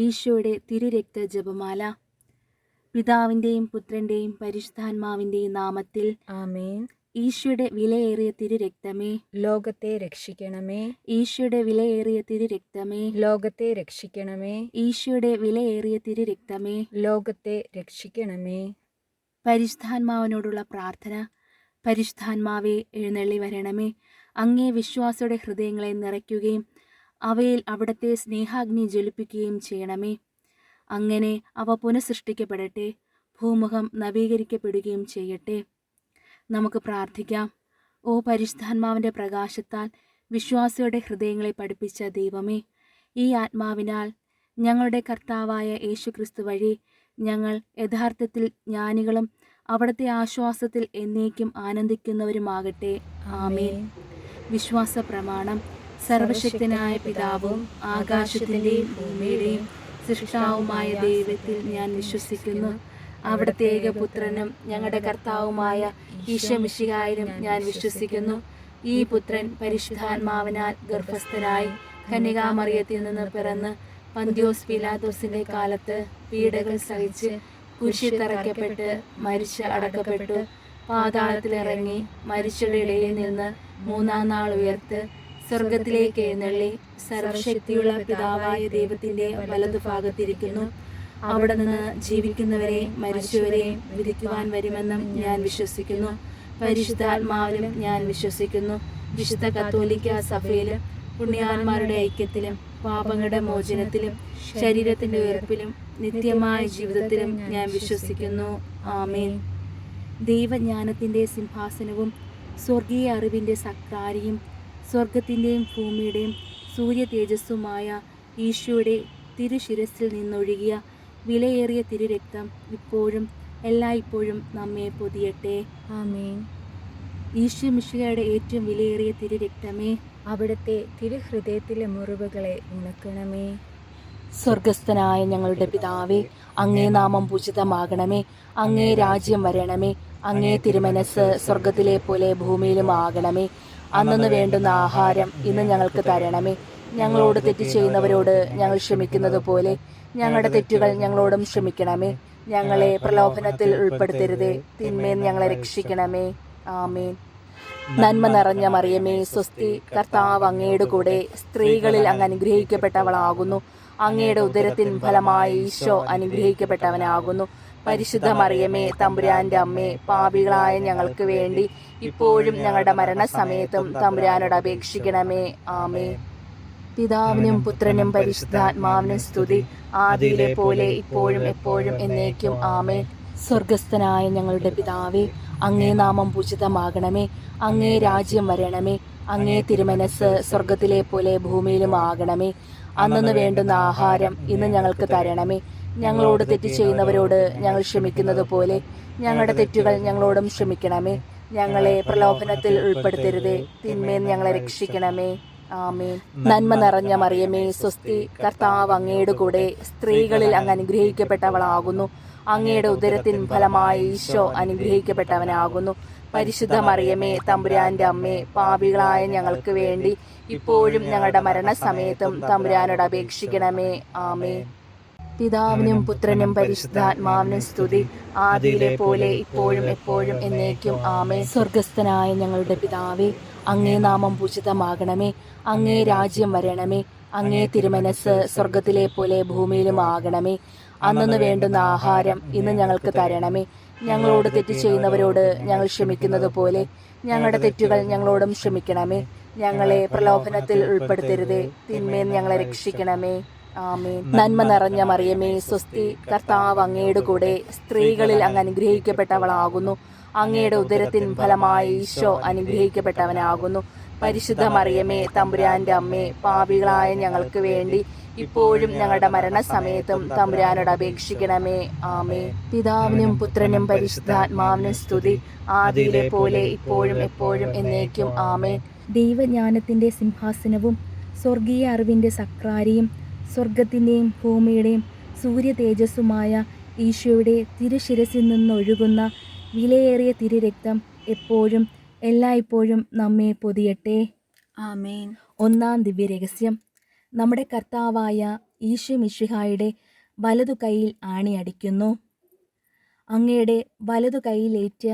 ഈശോയുടെ തിരുരക്ത ജപമാല. പിതാവിൻ്റെയും പുത്രൻ്റെയും പരിശുദ്ധാത്മാവിൻ്റെയും നാമത്തിൽ ആമേൻ. ഈശോയുടെ വിലയേറിയ തിരുരക്തമേ, ലോകത്തെ രക്ഷിക്കണമേ. ഈശോയുടെ വിലയേറിയ തിരുരക്തമേ, ലോകത്തെ രക്ഷിക്കണമേ. ഈശോയുടെ വിലയേറിയ തിരുരക്തമേ. ലോകത്തെ രക്ഷിക്കണമേ. പരിശുദ്ധാത്മാവിനോടുള്ള പ്രാർത്ഥന. പരിശുദ്ധാത്മാവേ, എഴുന്നള്ളി വരണമേ. അങ്ങേ വിശ്വാസയുടെ ഹൃദയങ്ങളെ നിറയ്ക്കുകയും അവയിൽ അവിടുത്തെ സ്നേഹാഗ്നി ജ്വലിപ്പിക്കുകയും ചെയ്യണമേ. അങ്ങനെ അവ പുനഃസൃഷ്ടിക്കപ്പെടട്ടെ, ഭൂമുഖം നവീകരിക്കപ്പെടുകയും ചെയ്യട്ടെ. നമുക്ക് പ്രാർത്ഥിക്കാം. ഓ പരിശുദ്ധാത്മാവിൻ്റെ പ്രകാശത്താൽ വിശ്വാസിയുടെ ഹൃദയങ്ങളെ പഠിപ്പിച്ച ദൈവമേ, ഈ ആത്മാവിനാൽ ഞങ്ങളുടെ കർത്താവായ യേശുക്രിസ്തു വഴി ഞങ്ങൾ യഥാർത്ഥത്തിൽ ജ്ഞാനികളും അവിടുത്തെ ആശ്വാസത്തിൽ എന്നേക്കും ആനന്ദിക്കുന്നവരുമാകട്ടെ. ആമേൻ. വിശ്വാസ പ്രമാണം. സർവശക്തനായ പിതാവും ആകാശത്തിൻ്റെയും ഭൂമിയുടെയും സൃഷ്ടാവുമായ ദൈവത്തിൽ ഞാൻ വിശ്വസിക്കുന്നു. അവിടുത്തെ ഏകപുത്രനും ഞങ്ങളുടെ കർത്താവുമായ ഈശോ മിശിഹായിലും ഞാൻ വിശ്വസിക്കുന്നു. ഈ പുത്രൻ പരിശുദ്ധാത്മാവിനാൽ ഗർഭസ്ഥനായി കന്യകാമറിയത്തിൽ നിന്ന് പിറന്ന് പന്തിയോസ് പീലാത്തോസിന്റെ കാലത്ത് പീഡകൾ സഹിച്ച് കുരിശിൽ തറയ്ക്കപ്പെട്ട് മരിച്ച് അടക്കപ്പെട്ടു, പാതാളത്തിലിറങ്ങി മരിച്ചവരുടെ ഇടയിൽ നിന്ന് മൂന്നാം നാൾ ഉയർത്ത് സ്വർഗത്തിലേക്ക് എഴുന്നള്ളി സർവശക്തിയുള്ള പിതാവായ ദൈവത്തിന്റെ വലതുഭാഗത്തിരിക്കുന്നു. അവിടെ നിന്ന് ജീവിക്കുന്നവരെയും മരിച്ചവരെയും വിധിക്കുവാൻ വരുമെന്നും ഞാൻ വിശ്വസിക്കുന്നു. പരിശുദ്ധാത്മാവിലും ഞാൻ വിശ്വസിക്കുന്നു. വിശുദ്ധ കത്തോലിക്ക സഭയിലും പുണ്യാന്മാരുടെ ഐക്യത്തിലും പാപങ്ങളുടെ മോചനത്തിലും ശരീരത്തിന്റെ ഉയർപ്പിലും നിത്യമായ ജീവിതത്തിലും ഞാൻ വിശ്വസിക്കുന്നു. ആമേൻ. ദൈവജ്ഞാനത്തിന്റെ സിംഹാസനവും സ്വർഗീയ അറിവിന്റെ സക്രാരിയും സ്വർഗത്തിൻ്റെയും ഭൂമിയുടെയും സൂര്യ തേജസ്സുമായ ഈശോയുടെ തിരുശിരസിൽ നിന്നൊഴുകിയ വിലയേറിയ തിരുരക്തം ഇപ്പോഴും എല്ലായ്പ്പോഴും നമ്മെ പൊതിയട്ടെ. ആമേൻ. ഈശോ മിശിഹായുടെ ഏറ്റവും വിലയേറിയ തിരുരക്തമേ, അവിടുത്തെ തിരുഹൃദയത്തിലെ മുറിവുകളെ ഉണക്കണമേ. സ്വർഗസ്ഥനായ ഞങ്ങളുടെ പിതാവേ, അങ്ങേ നാമം പൂജിതമാകണമേ. അങ്ങേ രാജ്യം വരണമേ. അങ്ങേ തിരുമനസ് സ്വർഗത്തിലെ പോലെ ഭൂമിയിലും ആകണമേ. അന്നു വേണ്ടുന്ന ആഹാരം ഇന്ന് ഞങ്ങൾക്ക് തരണമേ. ഞങ്ങളോട് തെറ്റ് ചെയ്യുന്നവരോട് ഞങ്ങൾ ക്ഷമിക്കുന്നത് പോലെ ഞങ്ങളുടെ തെറ്റുകൾ ഞങ്ങളോടും ക്ഷമിക്കണമേ. ഞങ്ങളെ പ്രലോഭനത്തിൽ ഉൾപ്പെടുത്തരുതേ, തിന്മേൽ ഞങ്ങളെ രക്ഷിക്കണമേ. ആമേൻ. നന്മ നിറഞ്ഞ മറിയമേ, സ്വസ്തി, കർത്താവ് അങ്ങയുടെ കൂടെ സ്ത്രീകളിൽ അങ്ങ് അനുഗ്രഹിക്കപ്പെട്ടവളാകുന്നു. അങ്ങയുടെ ഉദരത്തിൻ ഫലമായി ഈശോ അനുഗ്രഹിക്കപ്പെട്ടവനാകുന്നു. പരിശുദ്ധ മറിയമേ, തമ്പുരാന്റെ അമ്മേ, പാപികളായ ഞങ്ങൾക്ക് വേണ്ടി ഇപ്പോഴും ഞങ്ങളുടെ മരണസമയത്തും തമ്പുരാനോട് അപേക്ഷിക്കണമേ. ആമേൻ. പിതാവിനും പുത്രനും പരിശുദ്ധാത്മാവിനും സ്തുതി, ആദിയിലെ പോലെ ഇപ്പോഴും എപ്പോഴും എന്നേക്കും. ആമേൻ. സ്വർഗസ്ഥനായ ഞങ്ങളുടെ പിതാവേ, അങ്ങേ നാമം പൂജിതമാകണമേ. അങ്ങേ രാജ്യം വരണമേ. അങ്ങേ തിരുമനസ് സ്വർഗത്തിലെ പോലെ ഭൂമിയിലും ആകണമേ. അന്നു വേണ്ടുന്ന ആഹാരം ഇന്ന് ഞങ്ങൾക്ക് തരണമേ. ഞങ്ങളോട് തെറ്റ് ചെയ്യുന്നവരോട് ഞങ്ങൾ ക്ഷമിക്കുന്നത് പോലെ ഞങ്ങളുടെ തെറ്റുകൾ ഞങ്ങളോടും ക്ഷമിക്കണമേ. ഞങ്ങളെ പ്രലോഭനത്തിൽ ഉൾപ്പെടുത്തരുതേ, തിന്മേൽ ഞങ്ങളെ രക്ഷിക്കണമേ. ആമേൻ. നന്മ നിറഞ്ഞ മറിയമേ, സ്വസ്തി, കർത്താവ് അങ്ങയുടെ കൂടെ സ്ത്രീകളിൽ അങ്ങ് അനുഗ്രഹിക്കപ്പെട്ടവളാകുന്നു. അങ്ങയുടെ ഉദരത്തിൻ ഫലമായി ഈശോ അനുഗ്രഹിക്കപ്പെട്ടവനാകുന്നു. പരിശുദ്ധ മറിയമേ, തമ്പുരാന്റെ അമ്മേ, പാപികളായ ഞങ്ങൾക്ക് വേണ്ടി ഇപ്പോഴും ഞങ്ങളുടെ മരണസമയത്തും തമ്പുരാനോട് അപേക്ഷിക്കണമേ. ആമേൻ. പിതാവിനും പുത്രനും പരിശുദ്ധാത്മാവിനും സ്തുതി, ആദിയിലെ പോലെ ഇപ്പോഴും എപ്പോഴും എന്നേക്കും. ആമേൻ. സ്വർഗസ്ഥനായ ഞങ്ങളുടെ പിതാവേ, അങ്ങേ നാമം പൂജിതമാകണമേ. അങ്ങേ രാജ്യം വരണമേ. അങ്ങേ തിരുമനസ് സ്വർഗത്തിലെ പോലെ ഭൂമിയിലും ആകണമേ. അന്നു വേണ്ടുന്ന ആഹാരം ഇന്ന് ഞങ്ങൾക്ക് തരണമേ. ഞങ്ങളോട് തെറ്റ് ചെയ്യുന്നവരോട് ഞങ്ങൾ ക്ഷമിക്കുന്നത് പോലെ ഞങ്ങളുടെ തെറ്റുകൾ ഞങ്ങളോടും ക്ഷമിക്കണമേ. ഞങ്ങളെ പ്രലോഭനത്തിൽ ഉൾപ്പെടുത്തരുതേ, തിന്മേൽ ഞങ്ങളെ രക്ഷിക്കണമേ. ആമേൻ. നന്മ നിറഞ്ഞ മറിയമേ, സ്വസ്തി, കർത്താവ് അങ്ങയുടെ കൂടെ സ്ത്രീകളിൽ അങ്ങ് അനുഗ്രഹിക്കപ്പെട്ടവളാകുന്നു. അങ്ങയുടെ ഉദരത്തിൻ ഫലമായി ഈശോ അനുഗ്രഹിക്കപ്പെട്ടവനാകുന്നു. പരിശുദ്ധ മറിയമേ, തമ്പുരാന്റെ അമ്മേ, പാപികളായ ഞങ്ങൾക്ക് വേണ്ടി ഇപ്പോഴും ഞങ്ങളുടെ മരണസമയത്തും തമ്പുരാനോട് അപേക്ഷിക്കണമേ. ആമേൻ. പിതാവിനും പുത്രനും പരിശുദ്ധാത്മാവിനും സ്തുതി, ആദിയിലെ പോലെ ഇപ്പോഴും എപ്പോഴും എന്നേക്കും. ആമേൻ. ദൈവജ്ഞാനത്തിന്റെ സിംഹാസനവും സ്വർഗീയ അറിവിന്റെ സക്രാരിയും സ്വർഗത്തിൻ്റെയും ഭൂമിയുടെയും സൂര്യ തേജസ്സുമായ ഈശോയുടെ തിരുശിരസിൽ നിന്നൊഴുകുന്ന വിലയേറിയ തിരുരക്തം എപ്പോഴും എല്ലായ്പ്പോഴും നമ്മെ പൊതിയട്ടെ. ആമേൻ. ഒന്നാം ദിവ്യരഹസ്യം. നമ്മുടെ കർത്താവായ ഈശോ മിശിഹായുടെ വലതു കൈയിൽ ആണിയടിക്കുന്നു. അങ്ങയുടെ വലതു കൈയിലേറ്റ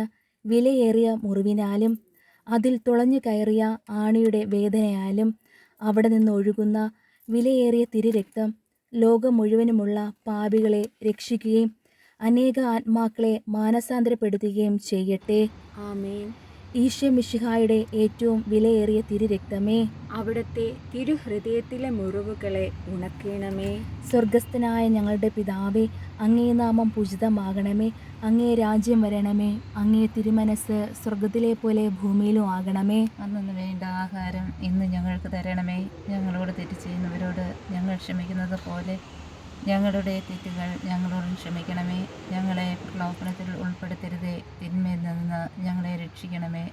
വിലയേറിയ മുറിവിനാലും അതിൽ തുളഞ്ഞു കയറിയ ആണിയുടെ വേദനയാലും അവിടെ നിന്ന് ഒഴുകുന്ന വിലയേറിയ തിരുരക്തം ലോകം മുഴുവനുമുള്ള പാപികളെ രക്ഷിക്കുകയും അനേക ആത്മാക്കളെ മാനസാന്തരപ്പെടുത്തുകയും ചെയ്യട്ടെ. ആമേൻ. ഈശോ മിശിഹായുടെ ഏറ്റവും വിലയേറിയ തിരുരക്തമേ, അവിടുത്തെ തിരുഹൃദയത്തിലെ മുറിവുകളെ ഉണക്കണമേ. സ്വർഗസ്ഥനായ ഞങ്ങളുടെ പിതാവേ, അങ്ങേ നാമം പൂജിതമാകണമേ. അങ്ങേ രാജ്യം വരണമേ. അങ്ങേ തിരുമനസ് സ്വർഗത്തിലെ പോലെ ഭൂമിയിലും ആകണമേ. അന്നു വേണ്ട ആഹാരം ഇന്ന് ഞങ്ങൾക്ക് തരണമേ. ഞങ്ങളോട് തെറ്റ് ചെയ്യുന്നവരോട് ഞങ്ങൾ ക്ഷമിക്കുന്നത് പോലെ ഞങ്ങളുടെ തെറ്റുകൾ ഞങ്ങളോടും ക്ഷമിക്കണമേ. ഞങ്ങളെ പ്രലോഭനത്തിൽ ഉൾപ്പെടുത്തരുതേ, തിന്മയിൽ നിന്ന് ഞങ്ങളെ രക്ഷിക്കണമേ.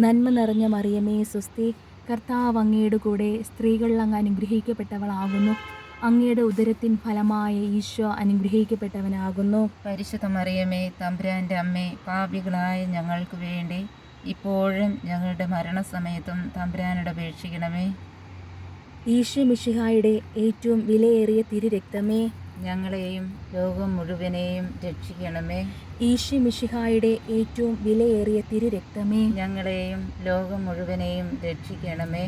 നന്മ നിറഞ്ഞ മറിയമേ സ്വസ്തി, കർത്താവ് അങ്ങയുടെ കൂടെ സ്ത്രീകൾ അങ്ങ് അനുഗ്രഹിക്കപ്പെട്ടവളാകുന്നു. അങ്ങയുടെ ഉദരത്തിൻ ഫലമായ ഈശോ അനുഗ്രഹിക്കപ്പെട്ടവനാകുന്നു. പരിശുദ്ധ മറിയമേ, തമ്പുരാൻ്റെ അമ്മേ, പാപികളായ ഞങ്ങൾക്ക് വേണ്ടി ഇപ്പോഴും ഞങ്ങളുടെ മരണസമയത്തും തമ്പുരാനോട് അപേക്ഷിക്കണമേ. ഈശോ മിശിഹായുടെ ഏറ്റവും വിലയേറിയ തിരുരക്തമേ, ഞങ്ങളെയും ലോകം മുഴുവനെയും രക്ഷിക്കണമേ. ഈശോ മിശിഹായുടെ ഏറ്റവും വിലയേറിയ തിരുരക്തമേ, ഞങ്ങളെയും ലോകം മുഴുവനെയും രക്ഷിക്കണമേ.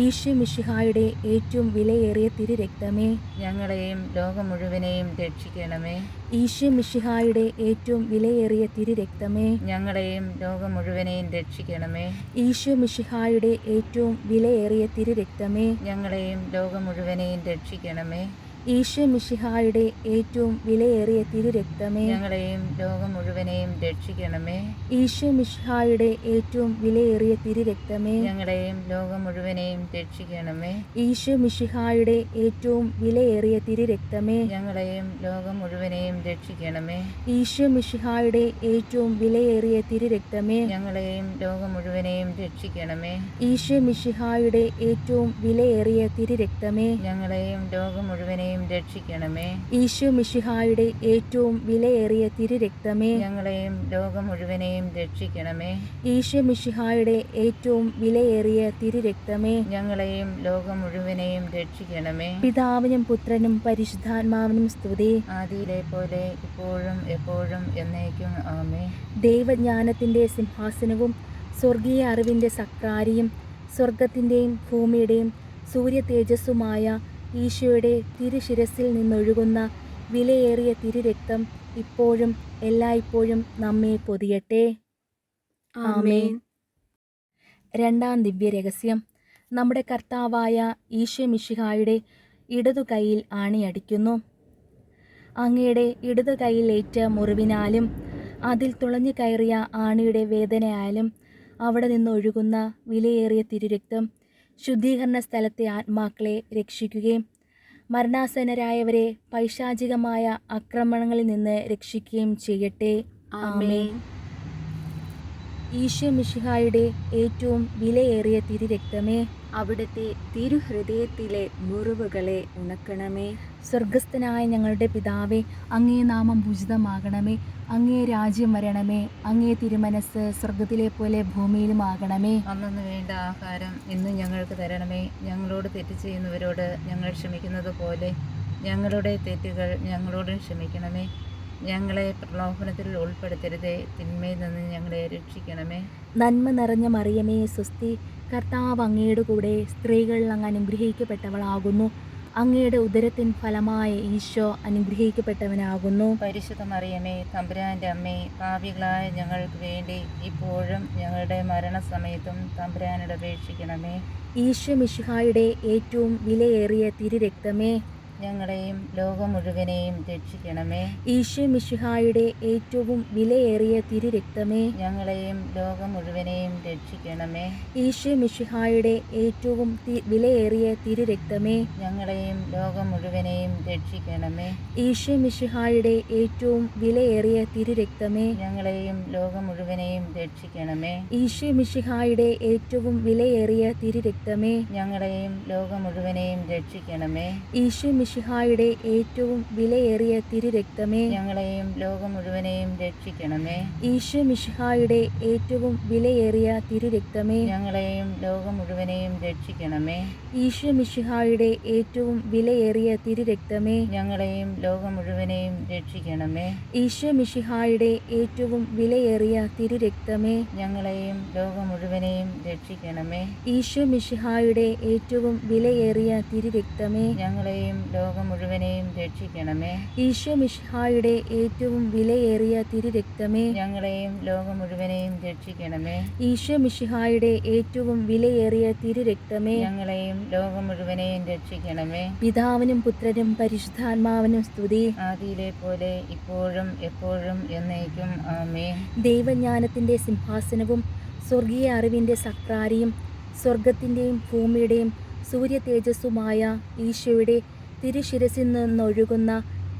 ഈശോ മിശിഹായുടെ ഏറ്റവും വിലയേറിയ തിരുരക്തമേ, ഞങ്ങളെയും ലോകം മുഴുവനെയും രക്ഷിക്കണമേ. ഈശോ മിശിഹായുടെ ഏറ്റവും വിലയേറിയ തിരുരക്തമേ, ഞങ്ങളെയും ലോകം മുഴുവനെയും രക്ഷിക്കണമേ. ഈശോ മിശിഹായുടെ ഏറ്റവും വിലയേറിയ തിരുരക്തമേ, ഞങ്ങളെയും ലോകം മുഴുവനെയും രക്ഷിക്കണമേ. ഈശോ മിശിഹായുടെ ഏറ്റവും വിലയേറിയ തിരുരക്തമേ, ഞങ്ങളെയും ലോകം മുഴുവനെയും രക്ഷിക്കണമേ. ഈശോ മിശിഹായുടെ ഏറ്റവും വിലയേറിയ തിരുരക്തമേ, ഞങ്ങളെയും ലോകം മുഴുവനെയും രക്ഷിക്കണമേ. ഈശോ മിശിഹായുടെ ഏറ്റവും വിലയേറിയ തിരുരക്തമേ, ഞങ്ങളെയും ലോകം മുഴുവനെയും രക്ഷിക്കണമേ. ഈശോ മിശിഹായുടെ ഏറ്റവും വിലയേറിയ തിരുരക്തമേ, ഞങ്ങളെയും ലോകം മുഴുവനെയും രക്ഷിക്കണമേ. ഈശോ മിശിഹായുടെ ഏറ്റവും വിലയേറിയ തിരുരക്തമേ, ഞങ്ങളെയും ലോകം മുഴുവനെയും രക്ഷിക്കണമേ. ഈശോ മിശിഹായുടെ ഏറ്റവും വിലയേറിയ തിരുരക്തമേ, ഞങ്ങളെയും ലോകം മുഴുവനെയും രക്ഷിക്കണമേ. ഈശോ മിശിഹായുടെ ഏറ്റവും വിലയേറിയ തിരുരക്തമേ, ഞങ്ങളെയും ലോകം മുഴുവനെയും രക്ഷിക്കണമേ. പിതാവിനും പുത്രനും പരിശുദ്ധാത്മാവിനും സ്തുതി. ആദിയിലെ പോലെ ഇപ്പോഴും എപ്പോഴും എന്നേക്കും ആമേൻ. ദൈവജ്ഞാനത്തിൻ്റെ സിംഹാസനവും സ്വർഗീയ അറിവിൻ്റെ സക്രാരിയും സ്വർഗത്തിൻ്റെയും ഭൂമിയുടെയും സൂര്യ തേജസ്സുമായ ഈശോയുടെ തിരുശിരസിൽ നിന്നൊഴുകുന്ന വിലയേറിയ തിരുരക്തം ഇപ്പോഴും എല്ലായ്പ്പോഴും നമ്മെ പൊതിയട്ടെ. ആമേൻ. രണ്ടാം ദിവ്യരഹസ്യം. നമ്മുടെ കർത്താവായ ഈശോ മിശിഹായുടെ ഇടതു കൈയിൽ ആണിയടിക്കുന്നു. അങ്ങയുടെ ഇടതു കൈയിലേറ്റ മുറിവിനാലും അതിൽ തുളഞ്ഞു കയറിയ ആണിയുടെ വേദനയാലും അവിടെ നിന്നൊഴുകുന്ന വിലയേറിയ തിരുരക്തം ശുദ്ധീകരണ സ്ഥലത്തെ ആത്മാക്കളെ രക്ഷിക്കുകയും മരണാസന്നരായവരെ പൈശാചികമായ ആക്രമണങ്ങളിൽ നിന്ന് രക്ഷിക്കുകയും ചെയ്യട്ടെ. ആമേൻ. ഈശോ മിശിഹായുടെ ഏറ്റവും വിലയേറിയ തിരുരക്തമേ, അവിടുത്തെ തിരുഹൃദയത്തിലെ മുറിവുകളെ ഉണക്കണമേ. സ്വർഗസ്ഥനായ ഞങ്ങളുടെ പിതാവേ, അങ്ങേ നാമം പൂജിതമാകണമേ. അങ്ങേ രാജ്യം വരണമേ. അങ്ങേ തിരുമനസ് സ്വർഗത്തിലെ പോലെ ഭൂമിയിലും ആകണമേ. അന്നു വേണ്ട ആഹാരം ഇന്ന് ഞങ്ങൾക്ക് തരണമേ. ഞങ്ങളോട് തെറ്റ് ചെയ്യുന്നവരോട് ഞങ്ങൾ ക്ഷമിക്കുന്നത് പോലെ ഞങ്ങളുടെ തെറ്റുകൾ ഞങ്ങളോടും ക്ഷമിക്കണമേ. ഞങ്ങളെ പ്രലോഭനത്തിൽ ഉൾപ്പെടുത്തരുതേ, തിന്മയിൽ നിന്ന് ഞങ്ങളെ രക്ഷിക്കണമേ. നന്മ നിറഞ്ഞ മറിയമേ സ്വസ്തി, കർത്താവ് അങ്ങയുടെ കൂടെ സ്ത്രീകൾ അങ്ങ് അനുഗ്രഹിക്കപ്പെട്ടവളാകുന്നു. അങ്ങയുടെ ഉദരത്തിൻ ഫലമായ ഈശോ അനുഗ്രഹിക്കപ്പെട്ടവനാകുന്നു. പരിശുദ്ധ മറിയമേ, തമ്പുരാൻ്റെ അമ്മേ, പാപികളായ ഞങ്ങൾക്ക് വേണ്ടി ഇപ്പോഴും ഞങ്ങളുടെ മരണസമയത്തും തമ്പുരാനോട് അപേക്ഷിക്കണമേ. ഈശോ മിശിഹായുടെ ഏറ്റവും വിലയേറിയ തിരുരക്തമേ, ഞങ്ങളെയും ലോകം മുഴുവനെയും രക്ഷിക്കണമേ. ഈശോ മിശിഹായുടെ ഏറ്റവും വിലയേറിയ തിരുരക്തമേ, ഞങ്ങളെയും ലോകം മുഴുവനെയും രക്ഷിക്കണമേ. ഈശോ മിശിഹായുടെ ഏറ്റവും വിലയേറിയ തിരുരക്തമേ, ഞങ്ങളെയും ലോകം മുഴുവനെയും രക്ഷിക്കണമേ. ഈശോ മിശിഹായുടെ ഏറ്റവും വിലയേറിയ തിരുരക്തമേ, ഞങ്ങളെയും ലോകം മുഴുവനെയും രക്ഷിക്കണമേ. ഈശോ മിശിഹായുടെ ഏറ്റവും വിലയേറിയ തിരുരക്തമേ, ഞങ്ങളെയും ലോകം മുഴുവനെയും രക്ഷിക്കണമേ. ഈശോ മിശിഹായുടെ ഏറ്റവും വിലയേറിയ തിരുരക്തമേ, ഞങ്ങളെയും ലോകം മുഴുവനെയും രക്ഷിക്കണമേ. ഈശോ മിശിഹായുടെ ഏറ്റവും വിലയേറിയ തിരുരക്തമേ, ഞങ്ങളെയും ലോകം മുഴുവനെയും രക്ഷിക്കണമേ. ഈശോ മിശിഹായുടെ ഏറ്റവും വിലയേറിയ തിരുരക്തമേ, ഞങ്ങളെയും ലോകം മുഴുവനെയും രക്ഷിക്കണമേ. ഈശോ മിശിഹായുടെ ഏറ്റവും വിലയേറിയ തിരുരക്തമേ, ഞങ്ങളെയും ലോകം മുഴുവനെയും രക്ഷിക്കണമേ. ഈശോ മിശിഹായുടെ ഏറ്റവും വിലയേറിയ തിരുരക്തമേ, ഞങ്ങളെയും ലോകം മുഴുവനെയും രക്ഷിക്കണമേ. ഈശോ മിശിഹായുടെ ഏറ്റവും വിലയേറിയ തിരുരക്തമേ, ഞങ്ങളെയും ലോകം മുഴുവനെയും രക്ഷിക്കണമേ. ഈശോ മിശിഹായുടെ ഏറ്റവും വിലയേറിയ തിരുരക്തമേ, ഞങ്ങളെയും ലോകം മുഴുവനെയും രക്ഷിക്കണമേ. പിതാവിനും പുത്രനും പരിശുദ്ധാത്മാവിനും സ്തുതി. ആദിയിലെ പോലെ ഇപ്പോഴും എപ്പോഴും എന്നേക്കും ആമേൻ. ദൈവജ്ഞാനത്തിൻ്റെ സിംഹാസനവും സ്വർഗീയ അറിവിൻ്റെ സക്രാരിയും സ്വർഗത്തിൻ്റെയും ഭൂമിയുടെയും സൂര്യ തേജസ്സുമായ ഈശോയുടെ തിരുശിരസിൽ നിന്നൊഴുകുന്ന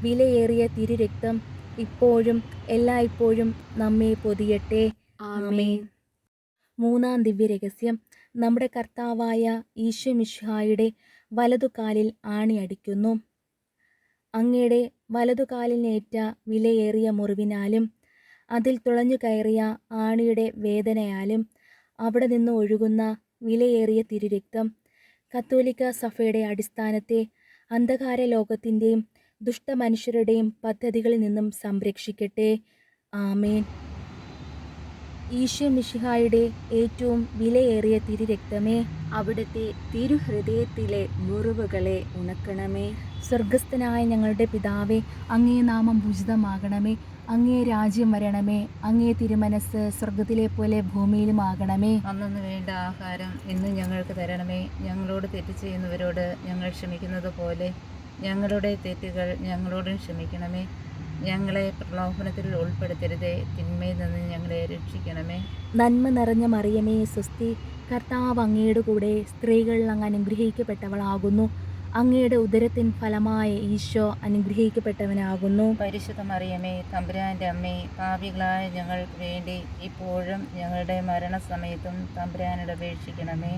വിലയേറിയ തിരുരക്തം ഇപ്പോഴും എല്ലായ്പ്പോഴും നമ്മെ പൊതിയട്ടെ. ആമേൻ. മൂന്നാം ദിവ്യരഹസ്യം. നമ്മുടെ കർത്താവായ ഈശോ മിശിഹായുടെ വലതുകാലിൽ ആണിയടിക്കുന്നു. അങ്ങയുടെ വലതുകാലിനേറ്റ വിലയേറിയ മുറിവിനാലും അതിൽ തുളഞ്ഞു കയറിയ ആണിയുടെ വേദനയാലും അവിടെ നിന്ന് ഒഴുകുന്ന വിലയേറിയ തിരുരക്തം കത്തോലിക്ക സഭയുടെ അടിസ്ഥാനത്തെ അന്ധകാര ലോകത്തിൻ്റെയും ദുഷ്ടമനുഷ്യരുടെയും പദ്ധതികളിൽ നിന്നും സംരക്ഷിക്കട്ടെ. ആമേൻ. ഈശോ മിശിഹായുടെ ഏറ്റവും വിലയേറിയ തിരുരക്തമേ, അവിടുത്തെ തിരുഹൃദയത്തിലെ മുറിവുകളെ ഉണക്കണമേ. സ്വർഗസ്ഥനായ ഞങ്ങളുടെ പിതാവേ, അങ്ങേ നാമം പൂജിതമാകണമേ. അങ്ങേ രാജ്യം വരണമേ. അങ്ങേ തിരുമനസ് സ്വർഗത്തിലെ പോലെ ഭൂമിയിലും ആകണമേ. അന്നു വേണ്ട ആഹാരം ഇന്ന് ഞങ്ങൾക്ക് തരണമേ. ഞങ്ങളോട് തെറ്റ് ചെയ്യുന്നവരോട് ഞങ്ങൾ ക്ഷമിക്കുന്നത് പോലെ ഞങ്ങളുടെ തെറ്റുകൾ ഞങ്ങളോടും ക്ഷമിക്കണമേ. ഞങ്ങളെ പ്രലോഭനത്തിൽ ഉൾപ്പെടുത്തരുതേ, തിന്മയിൽ നിന്ന് ഞങ്ങളെ രക്ഷിക്കണമേ. നന്മ നിറഞ്ഞ മറിയമേ സ്വസ്തി, കർത്താവ് അങ്ങയുടെ കൂടെ സ്ത്രീകൾ അങ്ങ് അനുഗ്രഹിക്കപ്പെട്ടവളാകുന്നു. അങ്ങയുടെ ഉദരത്തിൻ ഫലമായ ഈശോ അനുഗ്രഹിക്കപ്പെട്ടവനാകുന്നു. പരിശുദ്ധ മറിയമേ, തമ്പുരാൻ്റെ അമ്മേ, പാപികളായ ഞങ്ങൾക്ക് വേണ്ടി ഇപ്പോഴും ഞങ്ങളുടെ മരണസമയത്തും തമ്പുരാനോട് അപേക്ഷിക്കണമേ.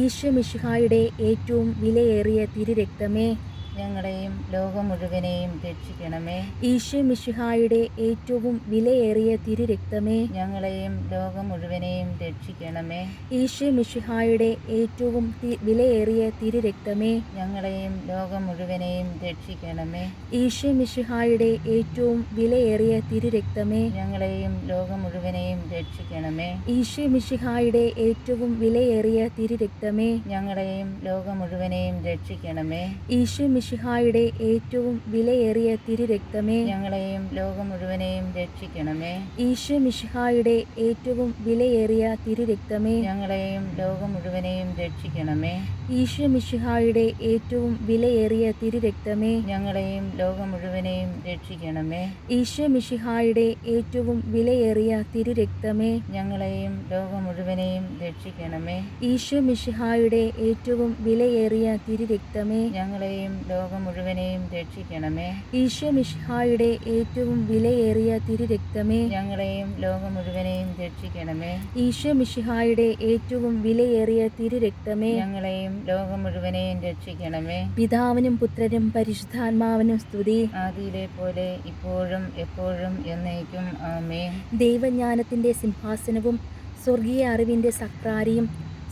ഈശോ മിശിഹായുടെ ഏറ്റവും വിലയേറിയ തിരുരക്തമേ, ഞങ്ങളെയും ലോകം മുഴുവനെയും രക്ഷിക്കണമേ. ഈശോ മിശിഹായുടെ ഏറ്റവും വിലയേറിയ തിരുരക്തമേ, ഞങ്ങളെയും ലോകം മുഴുവനെയും രക്ഷിക്കണമേ. ഈശോ മിശിഹായുടെ ഏറ്റവും വിലയേറിയ തിരുരക്തമേ, ഞങ്ങളെയും ലോകം മുഴുവനെയും രക്ഷിക്കണമേ. ഈശോ മിശിഹായുടെ ഏറ്റവും വിലയേറിയ തിരുരക്തമേ, ഞങ്ങളെയും ലോകം മുഴുവനെയും രക്ഷിക്കണമേ. ഈശോ മിശിഹായുടെ ഏറ്റവും വിലയേറിയ തിരുരക്തമേ, ഞങ്ങളെയും ലോകം മുഴുവനെയും രക്ഷിക്കണമേ. ഈശോ മിശിഹായുടെ ഏറ്റവും വിലയേറിയ തിരുരക്തമേ, ഞങ്ങളെയും ലോകം മുഴുവനെയും രക്ഷിക്കണമേ. ഈശോ മിശിഹായുടെ ഏറ്റവും വിലയേറിയ തിരുരക്തമേ, ഞങ്ങളെയും ലോകം മുഴുവനെയും രക്ഷിക്കണമേ. ഈശോ മിശിഹായുടെ ഏറ്റവും വിലയേറിയ തിരുരക്തമേ, ഞങ്ങളെയും ലോകം മുഴുവനെയും രക്ഷിക്കണമേ. ഈശോ മിശിഹായുടെ ഏറ്റവും വിലയേറിയ തിരുരക്തമേ, ഞങ്ങളെയും ലോകം മുഴുവനെയും രക്ഷിക്കണമേ. ഈശോ മിശിഹായുടെ ഏറ്റവും വിലയേറിയ തിരുരക്തമേ, ഞങ്ങളെയും ലോകം മുഴുവനെയും രക്ഷിക്കണമേ. ഈശോ മിശിഹായുടെ ഏറ്റവും വിലയേറിയ തിരുരക്തമേ, ഞങ്ങളെയും ലോകം മുഴുവനെയും രക്ഷിക്കണമേ. ഈശോ മിശിഹായുടെ ഏറ്റവും വിലയേറിയ തിരുരക്തമേ, ഞങ്ങളെയും ലോകം മുഴുവനെയും രക്ഷിക്കണമേ. പിതാവിനും പുത്രനും പരിശുദ്ധാത്മാവിനും സ്തുതി. ആദിയിലെ പോലെ ഇപ്പോഴും എപ്പോഴും എന്നേക്കും ആമേൻ. ദൈവജ്ഞാനത്തിൻ്റെ സിംഹാസനവും സ്വർഗീയ അറിവിൻ്റെ സക്രാരിയും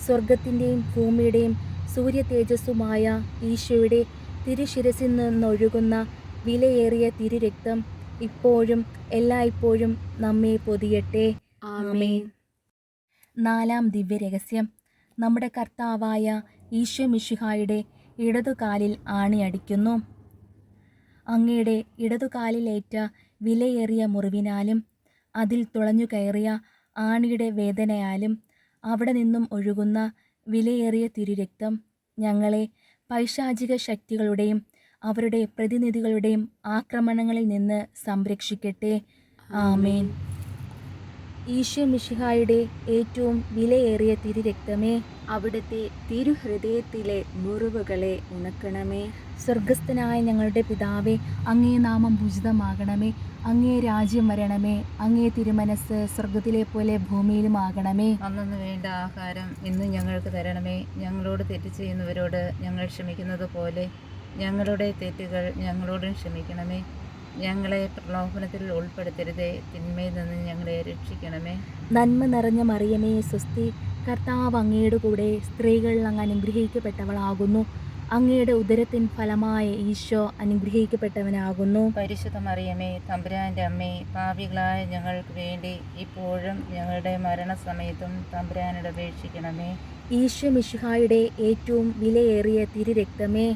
സ്വർഗത്തിൻ്റെയും ഭൂമിയുടെയും സൂര്യ തേജസ്സുമായ ഈശോയുടെ തിരുശിരസിൽ നിന്നൊഴുകുന്ന വിലയേറിയ തിരുരക്തം ഇപ്പോഴും എല്ലായ്പ്പോഴും നമ്മെ പൊതിയട്ടെ. ആമേൻ. നാലാം ദിവ്യരഹസ്യം. നമ്മുടെ കർത്താവായ ഈശോ മിശിഹായുടെ ഇടതുകാലിൽ ആണിയടിക്കുന്നു. അങ്ങയുടെ ഇടതുകാലിലേറ്റ വിലയേറിയ മുറിവിനാലും അതിൽ തുളഞ്ഞു കയറിയ ആണിയുടെ വേദനയാലും അവിടെ നിന്നും ഒഴുകുന്ന വിലയേറിയ തിരുരക്തം ഞങ്ങളെ പൈശാചിക ശക്തികളുടെയും അവരുടെ പ്രതിനിധികളുടെയും ആക്രമണങ്ങളിൽ നിന്ന് സംരക്ഷിക്കട്ടെ. ആമേൻ. ഈശോ മിശിഹായുടെ ഏറ്റവും വിലയേറിയ തിരുരക്തമേ, അവിടുത്തെ തിരുഹൃദയത്തിലെ മുറിവുകളെ ഉണക്കണമേ. സ്വർഗസ്ഥനായ ഞങ്ങളുടെ പിതാവേ, അങ്ങേ നാമം പൂജിതമാകണമേ. അങ്ങേ രാജ്യം വരണമേ. അങ്ങേ തിരുമനസ് സ്വർഗത്തിലെ പോലെ ഭൂമിയിലും ആകണമേ. അന്നു വേണ്ട ആഹാരം ഇന്ന് ഞങ്ങൾക്ക് തരണമേ. ഞങ്ങളോട് തെറ്റ് ചെയ്യുന്നവരോട് ഞങ്ങൾ ക്ഷമിക്കുന്നത് പോലെ ഞങ്ങളുടെ തെറ്റുകൾ ഞങ്ങളോടും ക്ഷമിക്കണമേ. ഞങ്ങളെ പ്രലോഭനത്തിൽ ഉൾപ്പെടുത്തരുതേ. തിന്മയിൽ നിന്ന് ഞങ്ങളെ രക്ഷിക്കണമേ. നന്മ നിറഞ്ഞ മറിയമേ സ്വസ്തി, കർത്താവ് അങ്ങയുടെ കൂടെ സ്ത്രീകൾ അങ്ങ് അനുഗ്രഹിക്കപ്പെട്ടവളാകുന്നു. അങ്ങയുടെ ഉദരത്തിൻ ഫലമായ ഈശോ അനുഗ്രഹിക്കപ്പെട്ടവനാകുന്നു. പരിശുദ്ധ മറിയമേ, തമ്പുരാൻ്റെ അമ്മേ, പാപികളായ ഞങ്ങൾക്ക് വേണ്ടി ഇപ്പോഴും ഞങ്ങളുടെ മരണസമയത്തും തമ്പുരാനോട് അപേക്ഷിക്കണമേ. ഈശോ മിശിഹായുടെ ഏറ്റവും വിലയേറിയ തിരുരക്തമേ,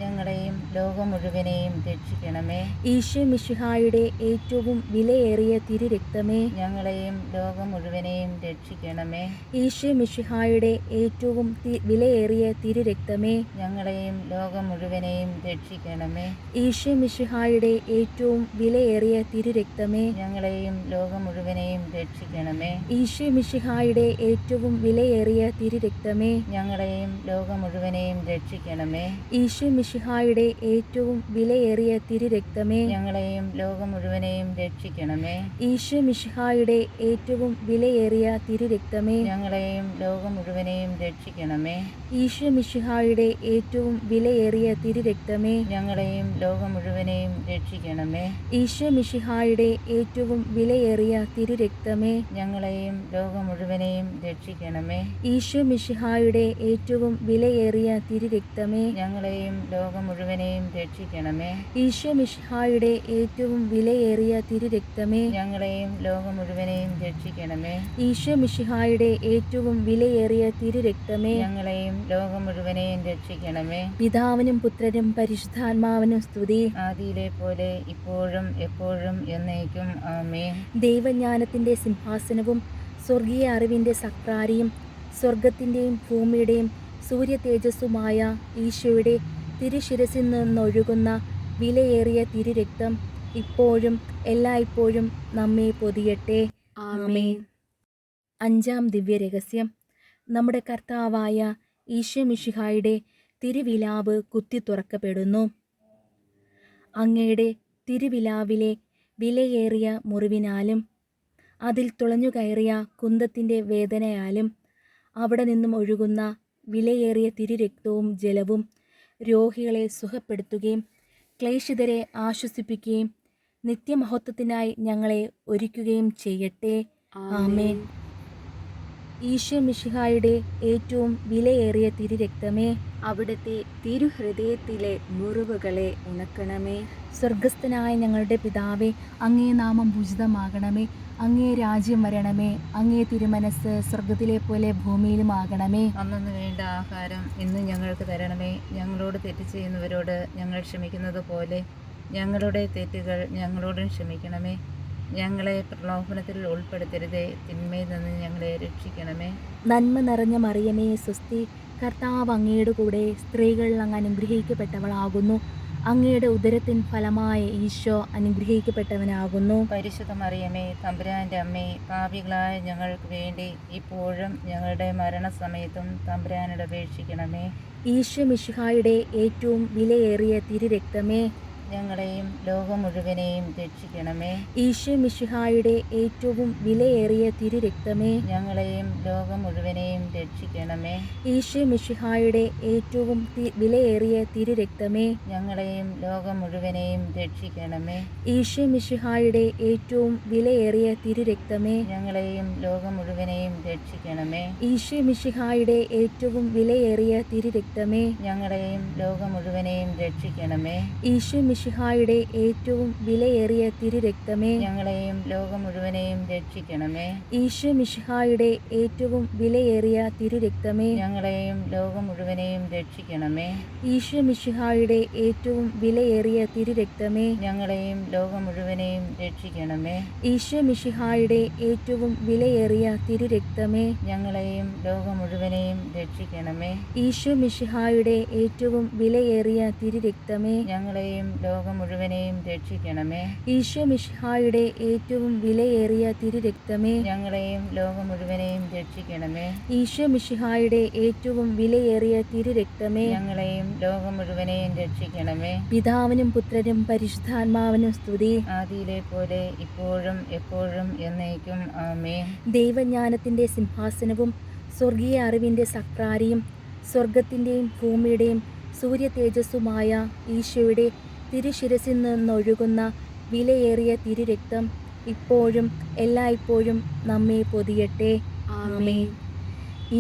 ഞങ്ങളെയും ലോകം മുഴുവനെയും രക്ഷിക്കണമേ. ഈശോ മിശിഹായുടെ ഏറ്റവും വിലയേറിയ തിരുരക്തമേ, ഞങ്ങളെയും ലോകം മുഴുവനെയും രക്ഷിക്കണമേ. ഈശോ മിശിഹായുടെ ഏറ്റവും വിലയേറിയ തിരുരക്തമേ, ഞങ്ങളെയും ലോകം മുഴുവനെയും രക്ഷിക്കണമേ. ഈശോ മിശിഹായുടെ ഏറ്റവും വിലയേറിയ തിരുരക്തമേ, ഞങ്ങളെയും ലോകം മുഴുവനെയും രക്ഷിക്കണമേ. ഈശോ മിശിഹായുടെ ഏറ്റവും വിലയേറിയ തിരുരക്തമേ, ഞങ്ങളെയും ലോകം മുഴുവനെയും രക്ഷിക്കണമേ. ഈശോ മിശിഹായുടെ ഏറ്റവും വിലയേറിയ തിരുരക്തമേ, ഞങ്ങളെയും ലോകം മുഴുവനെയും രക്ഷിക്കണമേ. ഈശോ മിശിഹായുടെ ഏറ്റവും വിലയേറിയ തിരുരക്തമേ, ഞങ്ങളെയും ലോകം മുഴുവനെയും രക്ഷിക്കണമേ. ഈശോ മിശിഹായുടെ ഏറ്റവും വിലയേറിയ തിരുരക്തമേ, ഞങ്ങളെയും ലോകം മുഴുവനെയും രക്ഷിക്കണമേ. ഈശോ മിശിഹായുടെ ഏറ്റവും വിലയേറിയ തിരുരക്തമേ, ഞങ്ങളെയും ലോകം മുഴുവനെയും രക്ഷിക്കണമേ. ഈശോ മിശിഹായുടെ ഏറ്റവും വിലയേറിയ തിരുരക്തമേ, ഞങ്ങളെയും ലോകം മുഴുവനെയും രക്ഷിക്കണമേ. ഈശോ മിശിഹായുടെ ഏറ്റവും വിലയേറിയ തിരുരക്തമേ, ഞങ്ങളെയും ലോകം മുഴുവനെയും രക്ഷിക്കണമേ. ഈശോ മിശിഹായുടെ ഏറ്റവും വിലയേറിയ തിരുരക്തമേ, ഞങ്ങളെയും ലോകം മുഴുവനെയും രക്ഷിക്കണമേ. പിതാവിനും പുത്രനും പരിശുദ്ധാത്മാവിനും സ്തുതി. ആദിയിലെ പോലെ ഇപ്പോഴും എപ്പോഴും എന്നേക്കും ആമേൻ. ദൈവജ്ഞാനത്തിൻ്റെ സിംഹാസനവും സ്വർഗീയ അറിവിൻ്റെ സക്രാരിയും സ്വർഗത്തിൻ്റെയും ഭൂമിയുടെയും സൂര്യ തേജസ്സുമായ ഈശോയുടെ തിരുശിരസിൽ നിന്നൊഴുകുന്ന വിലയേറിയ തിരുരക്തം ഇപ്പോഴും എല്ലായ്പ്പോഴും നമ്മെ പൊതിയട്ടെ. ആമേൻ. അഞ്ചാം ദിവ്യരഹസ്യം. നമ്മുടെ കർത്താവായ ഈശോ മിശിഹായുടെ തിരുവിലാവ് കുത്തി തുറക്കപ്പെടുന്നു. അങ്ങയുടെ തിരുവിലാവിലെ വിലയേറിയ മുറിവിനാലും അതിൽ തുളഞ്ഞു കയറിയ കുന്തത്തിൻ്റെ വേദനയാലും അവിടെ നിന്നും ഒഴുകുന്ന വിലയേറിയ തിരുരക്തവും ജലവും രോഗികളെ സുഖപ്പെടുത്തുകയും ക്ലേശിതരെ ആശ്വസിപ്പിക്കുകയും നിത്യമഹത്വത്തിനായി ഞങ്ങളെ ഒരുക്കുകയും ചെയ്യട്ടെ. ആമേൻ. ഈശോ മിശിഹായുടെ ഏറ്റവും വിലയേറിയ തിരുരക്തമേ, അവിടുത്തെ തിരുഹൃദയത്തിലെ മുറിവുകളെ ഉണക്കണമേ. സ്വർഗസ്ഥനായ ഞങ്ങളുടെ പിതാവേ, അങ്ങേ നാമം പൂജിതമാകണമേ. അങ്ങേ രാജ്യം വരണമേ. അങ്ങേ തിരുമനസ് സ്വർഗത്തിലെ പോലെ ഭൂമിയിലും ആകണമേ. അന്നു വേണ്ട ആഹാരം ഇന്ന് ഞങ്ങൾക്ക് തരണമേ. ഞങ്ങളോട് തെറ്റ് ചെയ്യുന്നവരോട് ഞങ്ങൾ ക്ഷമിക്കുന്നത് പോലെ ഞങ്ങളുടെ തെറ്റുകൾ ഞങ്ങളോടും ക്ഷമിക്കണമേ. ഞങ്ങളെ പ്രലോഭനത്തിൽ ഉൾപ്പെടുത്തരുതേ. തിന്മയിൽ നിന്ന് ഞങ്ങളെ രക്ഷിക്കണമേ. നന്മ നിറഞ്ഞ മറിയമേ സ്വസ്തി, കർത്താവ് അങ്ങയുടെ കൂടെ സ്ത്രീകൾ അങ്ങ് അനുഗ്രഹിക്കപ്പെട്ടവളാകുന്നു. അങ്ങയുടെ ഉദരത്തിൻ ഫലമായ ഈശോ അനുഗ്രഹിക്കപ്പെട്ടവനാകുന്നു. പരിശുദ്ധ മറിയമേ, തമ്പുരാൻ്റെ അമ്മേ, പാപികളായ ഞങ്ങൾക്ക് വേണ്ടി ഇപ്പോഴും ഞങ്ങളുടെ മരണസമയത്തും തമ്പുരാനോട് അപേക്ഷിക്കണമേ. ഈശോ മിശിഹായുടെ ഏറ്റവും വിലയേറിയ തിരുരക്തമേ, ഞങ്ങളെയും ലോകം മുഴുവനെയും രക്ഷിക്കണമേ. ഈശോ മിശിഹായുടെ ഏറ്റവും വിലയേറിയ തിരുരക്തമേ, ഞങ്ങളെയും ലോകം മുഴുവനെയും രക്ഷിക്കണമേ. ഈശോ മിശിഹായുടെ ഏറ്റവും വിലയേറിയ തിരുരക്തമേ, ഞങ്ങളെയും ലോകം മുഴുവനെയും രക്ഷിക്കണമേ. ഈശോ മിശിഹായുടെ ഏറ്റവും വിലയേറിയ തിരുരക്തമേ, ഞങ്ങളെയും ലോകം മുഴുവനെയും രക്ഷിക്കണമേ. ഈശോ മിശിഹായുടെ ഏറ്റവും വിലയേറിയ തിരുരക്തമേ, ഞങ്ങളെയും ലോകം മുഴുവനെയും രക്ഷിക്കണമേ. ഈശോ മിശിഹായുടെ ഏറ്റവും വിലയേറിയ തിരുരക്തമേ, ഞങ്ങളെയും ലോകം മുഴുവനെയും രക്ഷിക്കണമേ. ഈശോ മിശിഹായുടെ ഏറ്റവും വിലയേറിയ തിരുരക്തമേ, ഞങ്ങളെയും ലോകം മുഴുവനെയും രക്ഷിക്കണമേ. ഈശോ മിശിഹായുടെ ഏറ്റവും വിലയേറിയ തിരുരക്തമേ, ഞങ്ങളെയും ലോകം മുഴുവനെയും രക്ഷിക്കണമേ. ഈശോ മിശിഹായുടെ ഏറ്റവും വിലയേറിയ തിരുരക്തമേ, ഞങ്ങളെയും ലോകം മുഴുവനെയും രക്ഷിക്കണമേ. ഈശോ മിശിഹായുടെ ഏറ്റവും വിലയേറിയ തിരുരക്തമേ, ഞങ്ങളെയും ലോകം മുഴുവനെയും രക്ഷിക്കണമേ. ഈശോ മിശിഹായുടെ ഏറ്റവും വിലയേറിയ തിരുരക്തമേ, ഞങ്ങളെയും ലോകം മുഴുവനെയും രക്ഷിക്കണമേ. ഈശോ മിശിഹായുടെ ഏറ്റവും വിലയേറിയ തിരുരക്തമേ, ഞങ്ങളെയും ലോകം മുഴുവനെയും രക്ഷിക്കണമേ. പിതാവിനും പുത്രനും പരിശുദ്ധാത്മാവിനും സ്തുതി. ആദിയിലെ പോലെ ഇപ്പോഴും എപ്പോഴും എന്നേക്കും ആമേൻ. ദൈവജ്ഞാനത്തിൻ്റെ സിംഹാസനവും സ്വർഗീയ അറിവിൻ്റെ സക്രാരിയും സ്വർഗത്തിൻ്റെയും ഭൂമിയുടെയും സൂര്യ തേജസ്സുമായ ഈശോയുടെ തിരുശിരസിൽ നിന്നൊഴുകുന്ന വിലയേറിയ തിരുരക്തം ഇപ്പോഴും എല്ലായ്പ്പോഴും നമ്മെ പൊതിയട്ടെ. ആമേൻ.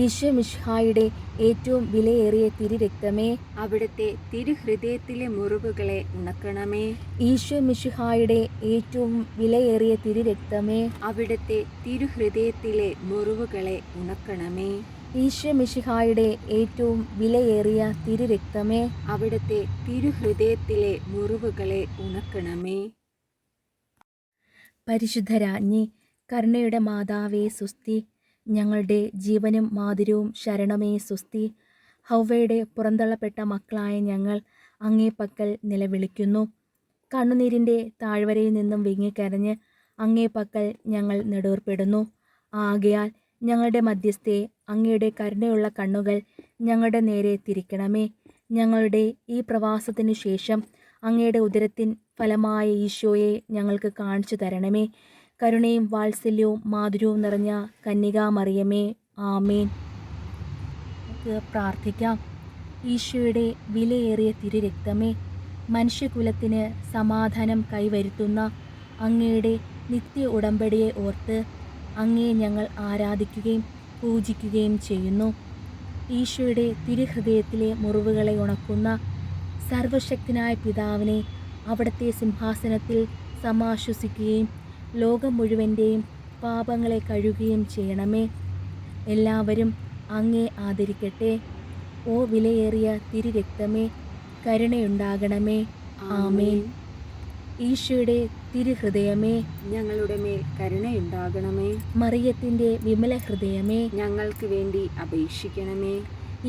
ഈശോ മിശിഹായുടെ ഏറ്റവും വിലയേറിയ തിരുരക്തമേ, അവിടുത്തെ തിരുഹൃദയത്തിലെ മുറിവുകളെ ഉണക്കണമേ. ഈശോ മിശിഹായുടെ ഏറ്റവും വിലയേറിയ തിരുരക്തമേ, അവിടുത്തെ തിരുഹൃദയത്തിലെ മുറിവുകളെ ഉണക്കണമേ. ഈശോ മിശിഹായുടെ ഏറ്റവും വിലയേറിയ തിരുരക്തമേ, അവിടുത്തെ തിരുഹൃദയത്തിലെ മുറിവുകളെ ഉണക്കണമേ. പരിശുദ്ധരാജ്ഞി, കരുണയുടെ മാതാവേ സുസ്തി. ഞങ്ങളുടെ ജീവനും മാധുര്യവും ശരണമേ സുസ്തി. ഹൗവയുടെ പുറന്തള്ളപ്പെട്ട മക്കളായ ഞങ്ങൾ അങ്ങേ പക്കൽ നിലവിളിക്കുന്നു. കണ്ണുനീരിൻ്റെ താഴ്വരയിൽ നിന്നും വിങ്ങിക്കരഞ്ഞ് അങ്ങേ പക്കൽ ഞങ്ങൾ നെടുവേർപ്പെടുന്നു. ആകയാൽ ഞങ്ങളുടെ മധ്യസ്ഥെ, അങ്ങയുടെ കരുണയുള്ള കണ്ണുകൾ ഞങ്ങളുടെ നേരെ തിരിക്കണമേ. ഞങ്ങളുടെ ഈ പ്രവാസത്തിനു ശേഷം അങ്ങയുടെ ഉദരത്തിൻ ഫലമായ ഈശോയെ ഞങ്ങൾക്ക് കാണിച്ചു തരണമേ. കരുണയും വാത്സല്യവും മാധുര്യവും നിറഞ്ഞ കന്യകാമറിയമേ, ആമേൻ. നമുക്ക് പ്രാർത്ഥിക്കാം. ഈശോയുടെ വിലയേറിയ തിരുരക്തമേ, മനുഷ്യകുലത്തിന് സമാധാനം കൈവരുത്തുന്ന അങ്ങയുടെ നിത്യ ഉടമ്പടിയെ ഓർത്ത് അങ്ങയെ ഞങ്ങൾ ആരാധിക്കുകയും പൂജിക്കുകയും ചെയ്യുന്നു. ഈശോയുടെ തിരുഹൃദയത്തിലെ മുറിവുകളെ ഉണക്കുന്ന സർവശക്തനായ പിതാവിനെ അവിടുത്തെ സിംഹാസനത്തിൽ സമാശ്വസിക്കുകയും ലോകം മുഴുവൻ്റെയും പാപങ്ങളെ കഴുകുകയും ചെയ്യണമേ. എല്ലാവരും അങ്ങേ ആദരിക്കട്ടെ. ഓ വിലയേറിയ തിരുരക്തമേ, കരുണയുണ്ടാകണമേ. ആമേൻ. ഈശോയുടെ തിരുഹൃദയമേ, ഞങ്ങളുടെ മേൽ കരുണയുണ്ടാകണമേ. മറിയത്തിൻ്റെ വിമല ഹൃദയമേ, ഞങ്ങൾക്ക് വേണ്ടി അപേക്ഷിക്കണമേ.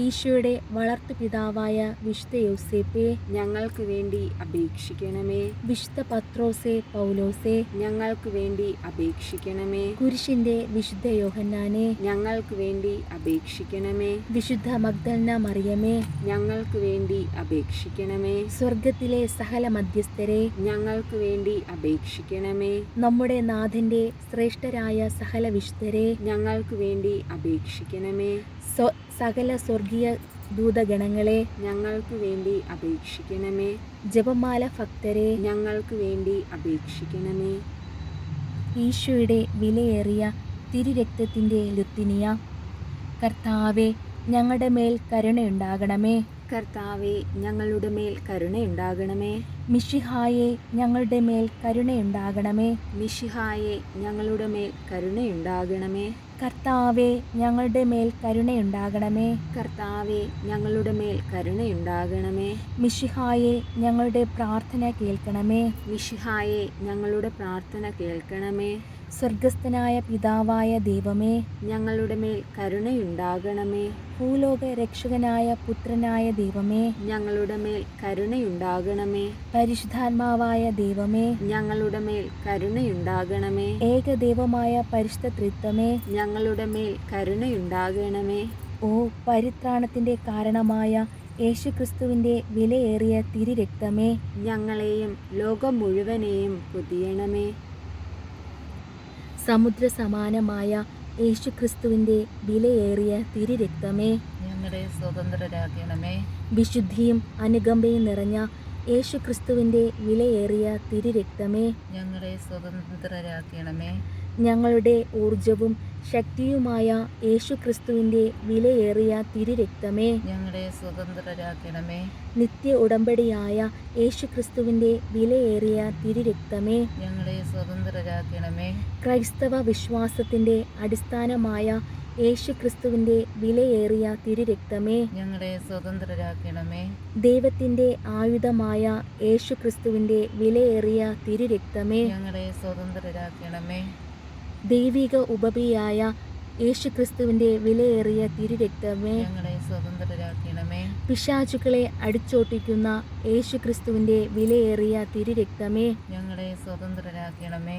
ഈശോയുടെ വളർത്തുപിതാവായ വിശുദ്ധ യൗസേപ്പേ, ഞങ്ങൾക്ക് വേണ്ടി അപേക്ഷിക്കണമേ. വിശുദ്ധ പത്രോസേ പൗലോസേ, ഞങ്ങൾക്ക് വേണ്ടി അപേക്ഷിക്കണമേ. കുരിശിൻ്റെ വിശുദ്ധ യോഹന്നാനെ, ഞങ്ങൾക്ക് വേണ്ടി അപേക്ഷിക്കണമേ. വിശുദ്ധ മഗ്ദലന മറിയമേ, ഞങ്ങൾക്ക് വേണ്ടി അപേക്ഷിക്കണമേ. സ്വർഗത്തിലെ സകല മധ്യസ്ഥരെ, ഞങ്ങൾക്ക് വേണ്ടി അപേക്ഷിക്കണമേ. നമ്മുടെ നാഥൻ്റെ ശ്രേഷ്ഠരായ സകല വിശുദ്ധരെ, ഞങ്ങൾക്ക് വേണ്ടി അപേക്ഷിക്കണമേ. സകല സ്വർഗീയ ദൂതഗണങ്ങളെ, ഞങ്ങൾക്ക് വേണ്ടി അപേക്ഷിക്കണമേ. ജപമാല ഭക്തരെ, ഞങ്ങൾക്ക് വേണ്ടി അപേക്ഷിക്കണമേ. ഈശോയുടെ വിലയേറിയ തിരുരക്തത്തിൻ്റെ ലുത്തിനിയ, കർത്താവെ ഞങ്ങളുടെ മേൽ കരുണയുണ്ടാകണമേ. കർത്താവെ ഞങ്ങളുടെ മേൽ കരുണയുണ്ടാകണമേ. മിശിഹായെ ഞങ്ങളുടെ മേൽ കരുണയുണ്ടാകണമേ. മിശിഹായെ ഞങ്ങളുടെ മേൽ കരുണയുണ്ടാകണമേ. കർത്താവെ ഞങ്ങളുടെ മേൽ കരുണയുണ്ടാകണമേ. കർത്താവെ ഞങ്ങളുടെ മേൽ കരുണയുണ്ടാകണമേ. മിശിഹായെ ഞങ്ങളുടെ പ്രാർത്ഥന കേൾക്കണമേ. മിശിഹായെ ഞങ്ങളുടെ പ്രാർത്ഥന കേൾക്കണമേ. സ്വർഗസ്ഥനായ പിതാവായ ദൈവമേ, ഞങ്ങളുടെ മേൽ കരുണയുണ്ടാകണമേ. ഭൂലോക രക്ഷകനായ പുത്രനായ ദൈവമേ, ഞങ്ങളുടെ മേൽ കരുണയുണ്ടാകണമേ. പരിശുദ്ധാത്മാവായ ദൈവമേ, ഞങ്ങളുടെ മേൽ കരുണയുണ്ടാകണമേ. ഏകദൈവമായ പരിശുദ്ധ ത്രിത്വമേ, ഞങ്ങളുടെ മേൽ കരുണയുണ്ടാകണമേ. ഓ പരിത്രാണത്തിൻ്റെ കാരണമായ യേശുക്രിസ്തുവിൻ്റെ വിലയേറിയ തിരുരക്തമേ, ഞങ്ങളെയും ലോകം മുഴുവനെയും പൊതിയണമേ. സമുദ്ര സമാനമായ യേശുക്രിസ്തുവിൻ്റെ വിലയേറിയ തിരുരക്തമേ, ഞങ്ങളെ സ്വതന്ത്രരാക്കണമേ. വിശുദ്ധിയും അനുകമ്പയും നിറഞ്ഞ യേശുക്രിസ്തുവിൻ്റെ വിലയേറിയ തിരുരക്തമേ, ഞങ്ങളെ സ്വതന്ത്രരാക്കണമേ. ഞങ്ങളുടെ ഊർജവും ശക്തിയുമായ യേശുക്രിസ്തുവിൻ്റെ വിലയേറിയ തിരുരക്തമേ, ഞങ്ങളെ സ്വതന്ത്രരാക്കണമേ. നിത്യ ഉടമ്പടിയായ യേശുക്രിസ്തുവിൻ്റെ വിലയേറിയ തിരുരക്തമേ, ഞങ്ങളെ സ്വതന്ത്രരാക്കണമേ. ക്രൈസ്തവ വിശ്വാസത്തിൻ്റെ അടിസ്ഥാനമായ യേശുക്രിസ്തുവിൻ്റെ വിലയേറിയ തിരുരക്തമേ, ഞങ്ങളെ സ്വതന്ത്രരാക്കണമേ. ദൈവത്തിൻ്റെ ആയുധമായ യേശുക്രിസ്തുവിൻ്റെ വിലയേറിയ തിരുരക്തമേ, ഞങ്ങളെ സ്വതന്ത്രരാക്കണമേ. ദൈവിക ഉപവിയായ യേശുക്രിസ്തുവിൻ്റെ വിലയേറിയ തിരുരക്തമേ, ഞങ്ങളെ സ്വതന്ത്രരാക്കണമേ. പിശാചുക്കളെ അടിച്ചോട്ടിക്കുന്ന യേശുക്രിസ്തുവിൻ്റെ വിലയേറിയ തിരുരക്തമേ, ഞങ്ങളെ സ്വതന്ത്രരാക്കണമേ.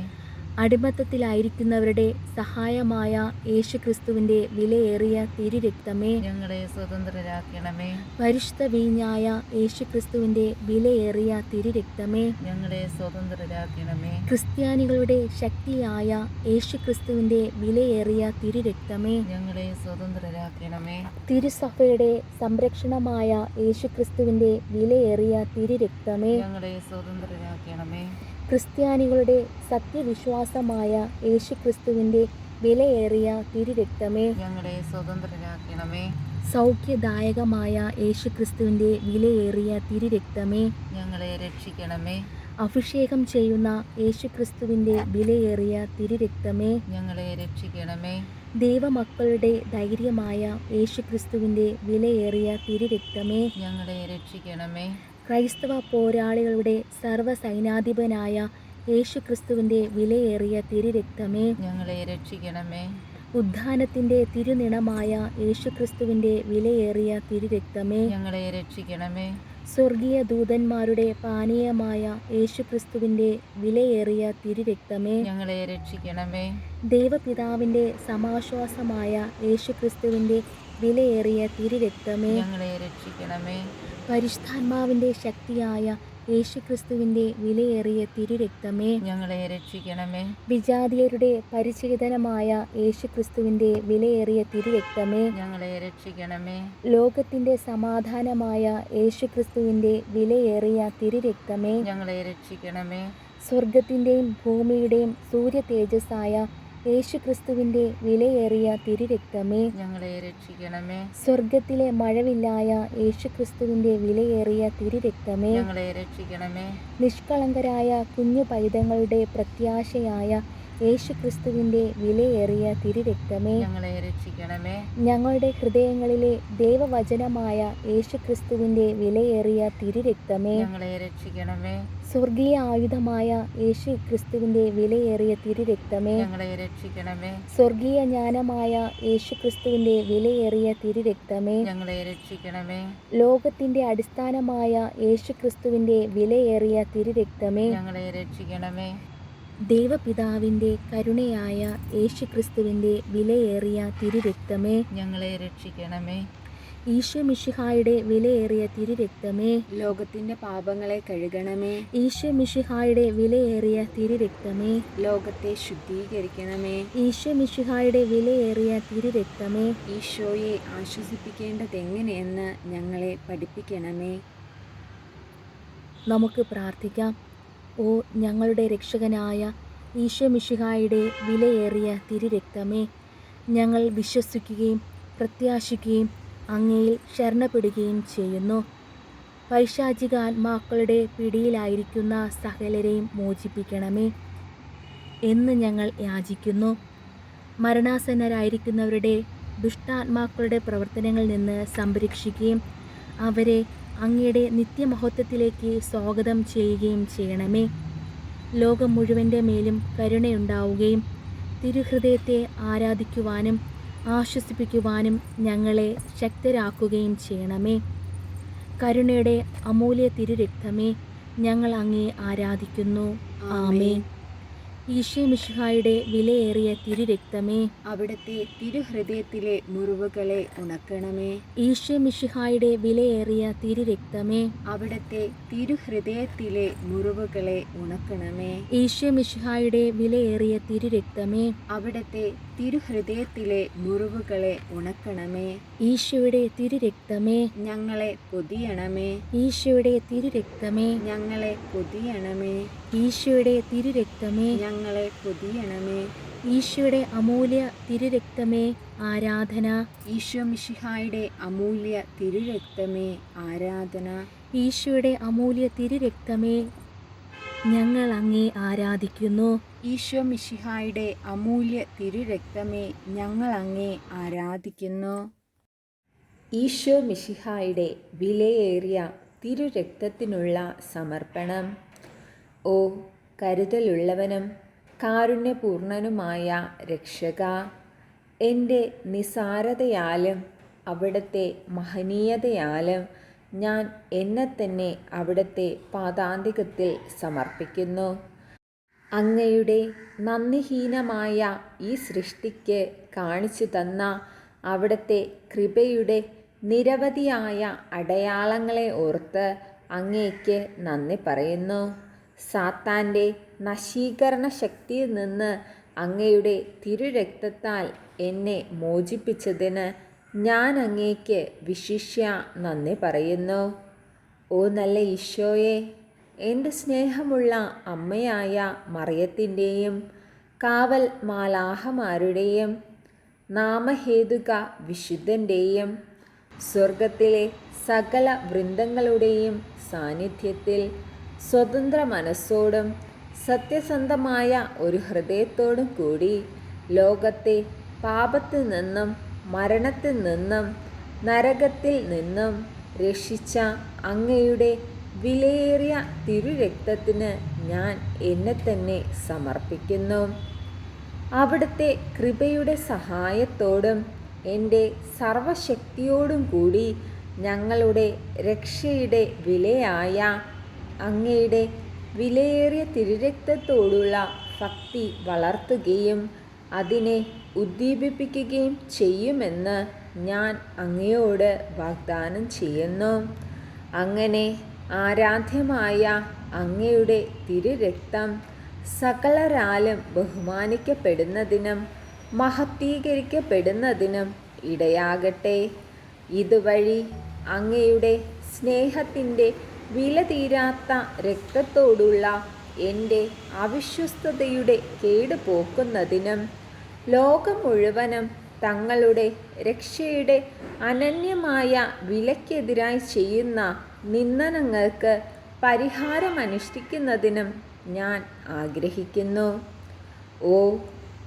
അടിമത്തത്തിലായിരിക്കുന്നവരുടെ സഹായമായ യേശുക്രിസ്തുവിൻ്റെ വിലയേറിയ തിരുരക്തമേ, ഞങ്ങളെ സ്വതന്ത്രരാക്കണമേ. പരിശുദ്ധ വീഞ്ഞായ യേശുക്രിസ്തുവിൻ്റെ വിലയേറിയ തിരുരക്തമേ, ഞങ്ങളെ സ്വതന്ത്രരാക്കണമേ. ക്രിസ്ത്യാനികളുടെ ശക്തിയായ യേശുക്രിസ്തുവിൻ്റെ വിലയേറിയ തിരുരക്തമേ, ഞങ്ങളെ സ്വതന്ത്രരാക്കണമേ. തിരുസഭയുടെ സംരക്ഷണമായ യേശുക്രിസ്തുവിൻ്റെ വിലയേറിയ തിരുരക്തമേ, ഞങ്ങളെ സ്വതന്ത്രരാക്കണമേ. ക്രിസ്ത്യാനികളുടെ സത്യവിശ്വാസമായ യേശുക്രിസ്തുവിൻ്റെ വിലയേറിയ തിരുരക്തമേ, ഞങ്ങളെ സ്വതന്ത്രരാക്കണമേ. സൗഖ്യദായകമായ യേശുക്രിസ്തുവിൻ്റെ വിലയേറിയ തിരുരക്തമേ, ഞങ്ങളെ രക്ഷിക്കണമേ. അഭിഷേകം ചെയ്യുന്ന യേശുക്രിസ്തുവിൻ്റെ വിലയേറിയ തിരുരക്തമേ, ഞങ്ങളെ രക്ഷിക്കണമേ. ദൈവമക്കളുടെ ധൈര്യമായ യേശുക്രിസ്തുവിൻ്റെ വിലയേറിയ തിരുരക്തമേ, ഞങ്ങളെ രക്ഷിക്കണമേ. ക്രൈസ്തവ പോരാളികളുടെ സർവ്വസൈനാധിപനായ യേശുക്രിസ്തുവിൻ്റെ വിലയേറിയ തിരുരക്തമേ, ഞങ്ങളെ രക്ഷിക്കണമേ. ഉദ്ധാനത്തിൻ്റെ തിരുനിണമായ യേശുക്രിസ്തുവിൻ്റെ വിലയേറിയ തിരുരക്തമേ, ഞങ്ങളെ രക്ഷിക്കണമേ. സ്വർഗീയ ദൂതന്മാരുടെ പാനീയമായ യേശുക്രിസ്തുവിൻ്റെ വിലയേറിയ തിരുരക്തമേ, ഞങ്ങളെ രക്ഷിക്കണമേ. ദൈവപിതാവിൻ്റെ സമാശ്വാസമായ യേശുക്രിസ്തുവിൻ്റെ വിലയേറിയ തിരുരക്തമേ, ഞങ്ങളെ രക്ഷിക്കണമേ. പരിശുദ്ധാത്മാവിൻ്റെ ശക്തിയായ യേശുക്രിസ്തുവിൻ്റെ വിലയേറിയ തിരുരക്തമേ, ഞങ്ങളെ രക്ഷിക്കണമേ. വിജാതീയരുടെ പരിച്ഛേദനമായ യേശുക്രിസ്തുവിൻ്റെ വിലയേറിയ തിരുരക്തമേ, ഞങ്ങളെ രക്ഷിക്കണമേ. ലോകത്തിൻ്റെ സമാധാനമായ യേശുക്രിസ്തുവിൻ്റെ വിലയേറിയ തിരുരക്തമേ, ഞങ്ങളെ രക്ഷിക്കണമേ. സ്വർഗത്തിൻ്റെയും ഭൂമിയുടെയും സൂര്യ തേജസ്സായ യേശുക്രിസ്തുവിൻ്റെ വിലയേറിയ തിരുരക്തമേ, ഞങ്ങളെ രക്ഷിക്കണമേ. സ്വർഗത്തിലെ മഴവില്ലായ യേശുക്രിസ്തുവിൻ്റെ വിലയേറിയ തിരുരക്തമേ, ഞങ്ങളെ രക്ഷിക്കണമേ. നിഷ്കളങ്കരായ കുഞ്ഞു പൈതങ്ങളുടെ പ്രത്യാശയായ യേശുക്രിസ്തുവിൻ്റെ വിലയേറിയ തിരുരക്തമേ, ഞങ്ങളെ രക്ഷിക്കണമേ. ഞങ്ങളുടെ ഹൃദയങ്ങളിലെ ദൈവവചനമായ യേശുക്രിസ്തുവിൻ്റെ വിലയേറിയ തിരുരക്തമേ, ഞങ്ങളെ രക്ഷിക്കണമേ. സ്വർഗീയ ആയുധമായ യേശുക്രിസ്തുവിൻ്റെ വിലയേറിയ തിരുരക്തമേ, ഞങ്ങളെ രക്ഷിക്കണമേ. സ്വർഗീയ ജ്ഞാനമായ യേശുക്രിസ്തുവിൻ്റെ വിലയേറിയ തിരുരക്തമേ, ഞങ്ങളെ രക്ഷിക്കണമേ. ലോകത്തിൻ്റെ അടിസ്ഥാനമായ യേശുക്രിസ്തുവിൻ്റെ വിലയേറിയ തിരുരക്തമേ, ഞങ്ങളെ രക്ഷിക്കണമേ. ദൈവപിതാവിൻ്റെ കരുണയായ യേശുക്രിസ്തുവിൻ്റെ വിലയേറിയ തിരുരക്തമേ, ഞങ്ങളെ രക്ഷിക്കണമേ. ഈശോ മിശിഹായുടെ വിലയേറിയ തിരുരക്തമേ, ലോകത്തിന്റെ പാപങ്ങളെ കഴുകണമേ. ഈശോ മിശിഹായുടെ വിലയേറിയ തിരുരക്തമേ, ലോകത്തെ ശുദ്ധീകരിക്കണമേ. ഈശോ മിശിഹായുടെ വിലയേറിയ തിരുരക്തമേ, ഈശോയെ ആശ്വസിപ്പിക്കേണ്ടതെങ്ങനെയെന്ന് ഞങ്ങളെ പഠിപ്പിക്കണമേ. നമുക്ക് പ്രാർത്ഥിക്കാം. ഓ ഞങ്ങളുടെ രക്ഷകനായ ഈശോ മിശിഹായുടെ വിലയേറിയ തിരുരക്തമേ, ഞങ്ങൾ വിശ്വസിക്കുകയും പ്രത്യാശിക്കുകയും അങ്ങയിൽ ശരണപ്പെടുകയും ചെയ്യുന്നു. പൈശാചിക ആത്മാക്കളുടെ പിടിയിലായിരിക്കുന്ന സകലരെയും മോചിപ്പിക്കണമേ എന്ന് ഞങ്ങൾ യാചിക്കുന്നു. മരണാസന്നരായിരിക്കുന്നവരുടെ ദുഷ്ടാത്മാക്കളുടെ പ്രവർത്തനങ്ങളിൽ നിന്ന് സംരക്ഷിക്കുകയും അവരെ അങ്ങയുടെ നിത്യമഹത്വത്തിലേക്ക് സ്വാഗതം ചെയ്യുകയും ചെയ്യണമേ. ലോകം മുഴുവൻ്റെ മേലും കരുണയുണ്ടാവുകയും തിരുഹൃദയത്തെ ആരാധിക്കുവാനും ആശ്വസിപ്പിക്കുവാനും ഞങ്ങളെ ശക്തരാക്കുകയും ചെയ്യണമേ. കരുണയുടെ അമൂല്യ തിരുരക്തമേ, ഞങ്ങൾ അങ്ങേ ആരാധിക്കുന്നു. ആമേൻ. ഈശോ മിശിഹായുടെ വിലയേറിയ തിരുരക്തമേ, അവിടുത്തെ തിരുഹൃദയത്തിലെ മുറിവുകളെ ഉണക്കണമേ. ഈശോ മിശിഹായുടെ വിലയേറിയ തിരുരക്തമേ, അവിടുത്തെ തിരുഹൃദയത്തിലെ മുറിവുകളെ ഉണക്കണമേ. ഈശോ മിശിഹായുടെ വിലയേറിയ തിരുരക്തമേ, അവിടുത്തെ തിരുഹൃദയത്തിലെ മുറിവുകളെ ഉണക്കണമേ. ഈശോയുടെ തിരുരക്തമേ, ഞങ്ങളെ പൊതിയണമേ. ഈശോയുടെ തിരുരക്തമേ, ഞങ്ങളെ പൊതിയണമേ. ഈശോയുടെ തിരുരക്തമേ, ഞങ്ങളെ പൊതിയണമേ. ഈശോയുടെ അമൂല്യ തിരുരക്തമേ, ആരാധന. ഈശോ മിശിഹായുടെ അമൂല്യ തിരുരക്തമേ, ആരാധന. ഈശോയുടെ അമൂല്യ തിരുരക്തമേ, ഞങ്ങൾ അങ്ങേ ആരാധിക്കുന്നു. ഈശോ മിശിഹായുടെ അമൂല്യ തിരുരക്തമേ, ഞങ്ങൾ അങ്ങേ ആരാധിക്കുന്നു. ഈശോ മിശിഹായുടെ വിലയേറിയ തിരുരക്തത്തിനുള്ള സമർപ്പണം. ഓ കരുതലുള്ളവനും കാരുണ്യപൂർണനുമായ രക്ഷക, എൻ്റെ നിസാരതയാലും അവിടുത്തെ മഹനീയതയാലും ഞാൻ എന്നെ തന്നെ അവിടുത്തെ പാദാന്തികത്തിൽ സമർപ്പിക്കുന്നു. അങ്ങയുടെ നന്ദിഹീനമായ ഈ സൃഷ്ടിക്ക് കാണിച്ചു തന്ന അവിടുത്തെ കൃപയുടെ നിരവധിയായ അടയാളങ്ങളെ ഓർത്ത് അങ്ങേക്ക് നന്ദി പറയുന്നു. സാത്താൻ്റെ നശീകരണ ശക്തിയിൽ നിന്ന് അങ്ങയുടെ തിരുരക്തത്താൽ എന്നെ മോചിപ്പിച്ചതിന് ഞാൻ അങ്ങേക്ക് വിശിഷ്യ നന്ദി പറയുന്നു. ഓ നല്ല ഈശോയെ, എൻ്റെ സ്നേഹമുള്ള അമ്മയായ മറിയത്തിൻ്റെയും കാവൽ മാലാഹമാരുടെയും നാമഹേതുക വിശുദ്ധൻ്റെയും സ്വർഗത്തിലെ സകല വൃന്ദങ്ങളുടെയും സാന്നിധ്യത്തിൽ സ്വതന്ത്ര മനസ്സോടും സത്യസന്ധമായ ഒരു ഹൃദയത്തോടും കൂടി ലോകത്തെ പാപത്തിൽ നിന്നും മരണത്തിൽ നിന്നും നരകത്തിൽ നിന്നും രക്ഷിച്ച അങ്ങയുടെ വിലയേറിയ തിരുരക്തത്തിന് ഞാൻ എന്നെ തന്നെ സമർപ്പിക്കുന്നു. അവിടുത്തെ കൃപയുടെ സഹായത്തോടും എൻ്റെ സർവശക്തിയോടും കൂടി ഞങ്ങളുടെ രക്ഷയുടെ വിലയായ അങ്ങയുടെ വിലയേറിയ തിരുരക്തത്തോടുള്ള ഭക്തി വളർത്തുകയും അതിനെ ഉദ്ദീപിപ്പിക്കുകയും ചെയ്യുമെന്ന് ഞാൻ അങ്ങയോട് വാഗ്ദാനം ചെയ്യുന്നു. അങ്ങനെ ആരാധ്യമായ അങ്ങയുടെ തിരുരക്തം സകലരാലും ബഹുമാനിക്കപ്പെടുന്നതിനും മഹത്വീകരിക്കപ്പെടുന്നതിനും ഇടയാകട്ടെ. ഇതുവഴി അങ്ങയുടെ സ്നേഹത്തിൻ്റെ വിലതീരാത്ത രക്തത്തോടുള്ള എൻ്റെ അവിശ്വസ്തതയുടെ കേട് പോക്കുന്നതിനും ലോകം മുഴുവനും തങ്ങളുടെ രക്ഷയുടെ അനന്യമായ വിലക്കെതിരായി ചെയ്യുന്ന നിന്ദനങ്ങൾക്ക് പരിഹാരമനുഷ്ഠിക്കുന്നതിനും ഞാൻ ആഗ്രഹിക്കുന്നു. ഓ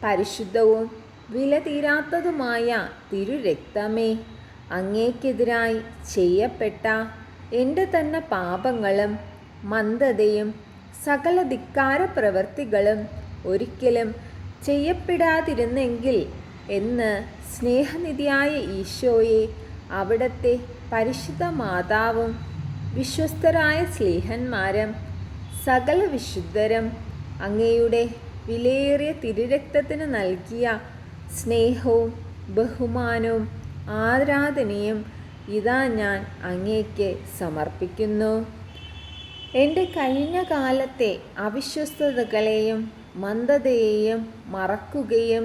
പരിശുദ്ധവും വിലതീരാത്തതുമായ തിരുരക്തമേ, അങ്ങേക്കെതിരായി ചെയ്യപ്പെട്ട എൻ്റെ തന്നെ പാപങ്ങളും മന്ദതയും സകല ധിക്കാര പ്രവൃത്തികളും ഒരിക്കലും ചെയ്യപ്പെടാതിരുന്നെങ്കിൽ എന്ന് സ്നേഹനിധിയായ ഈശോയെ, അവിടുത്തെ പരിശുദ്ധ മാതാവും വിശ്വസ്തരായ സ്ലീഹന്മാരും സകല വിശുദ്ധരും അങ്ങയുടെ വിലയേറിയ തിരുരക്തത്തിന് നൽകിയ സ്നേഹവും ബഹുമാനവും ആരാധനയും ഇതാ ഞാൻ അങ്ങേക്ക് സമർപ്പിക്കുന്നു. എൻ്റെ കഴിഞ്ഞ കാലത്തെ അവിശ്വസ്തതകളെയും മന്ദതയെയും മറക്കുകയും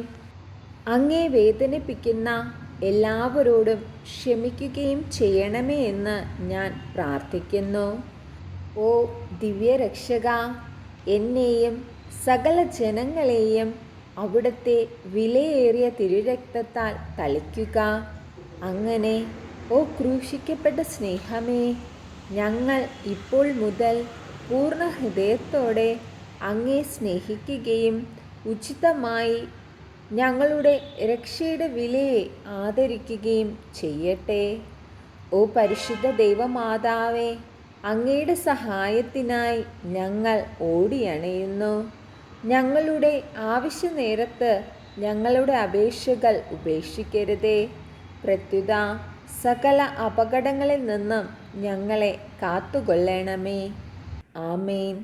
അങ്ങേ വേദനിപ്പിക്കുന്ന എല്ലാവരോടും ക്ഷമിക്കുകയും ചെയ്യണമേ എന്ന് ഞാൻ പ്രാർത്ഥിക്കുന്നു. ഓ ദിവ്യരക്ഷക, എന്നെയും സകല ജനങ്ങളെയും അവിടുത്തെ വിലയേറിയ തിരുരക്തത്താൽ തളിക്കുക. അങ്ങനെ ഓ ക്രൂശിക്കപ്പെട്ട സ്നേഹമേ, ഞങ്ങൾ ഇപ്പോൾ മുതൽ പൂർണ്ണ ഹൃദയത്തോടെ അങ്ങേ സ്നേഹിക്കുകയും ഉചിതമായി ഞങ്ങളുടെ രക്ഷയുടെ വിലയെ ആദരിക്കുകയും ചെയ്യട്ടെ. ഓ പരിശുദ്ധ ദൈവമാതാവേ, അങ്ങയുടെ സഹായത്തിനായി ഞങ്ങൾ ഓടിയണയുന്നു. ഞങ്ങളുടെ ആവശ്യ നേരത്ത് ഞങ്ങളുടെ അപേക്ഷകൾ ഉപേക്ഷിക്കരുതേ. പ്രത്യുത സകല അപകടങ്ങളിൽ നിന്നും ഞങ്ങളെ കാത്തുകൊള്ളണമേ. ആമേൻ.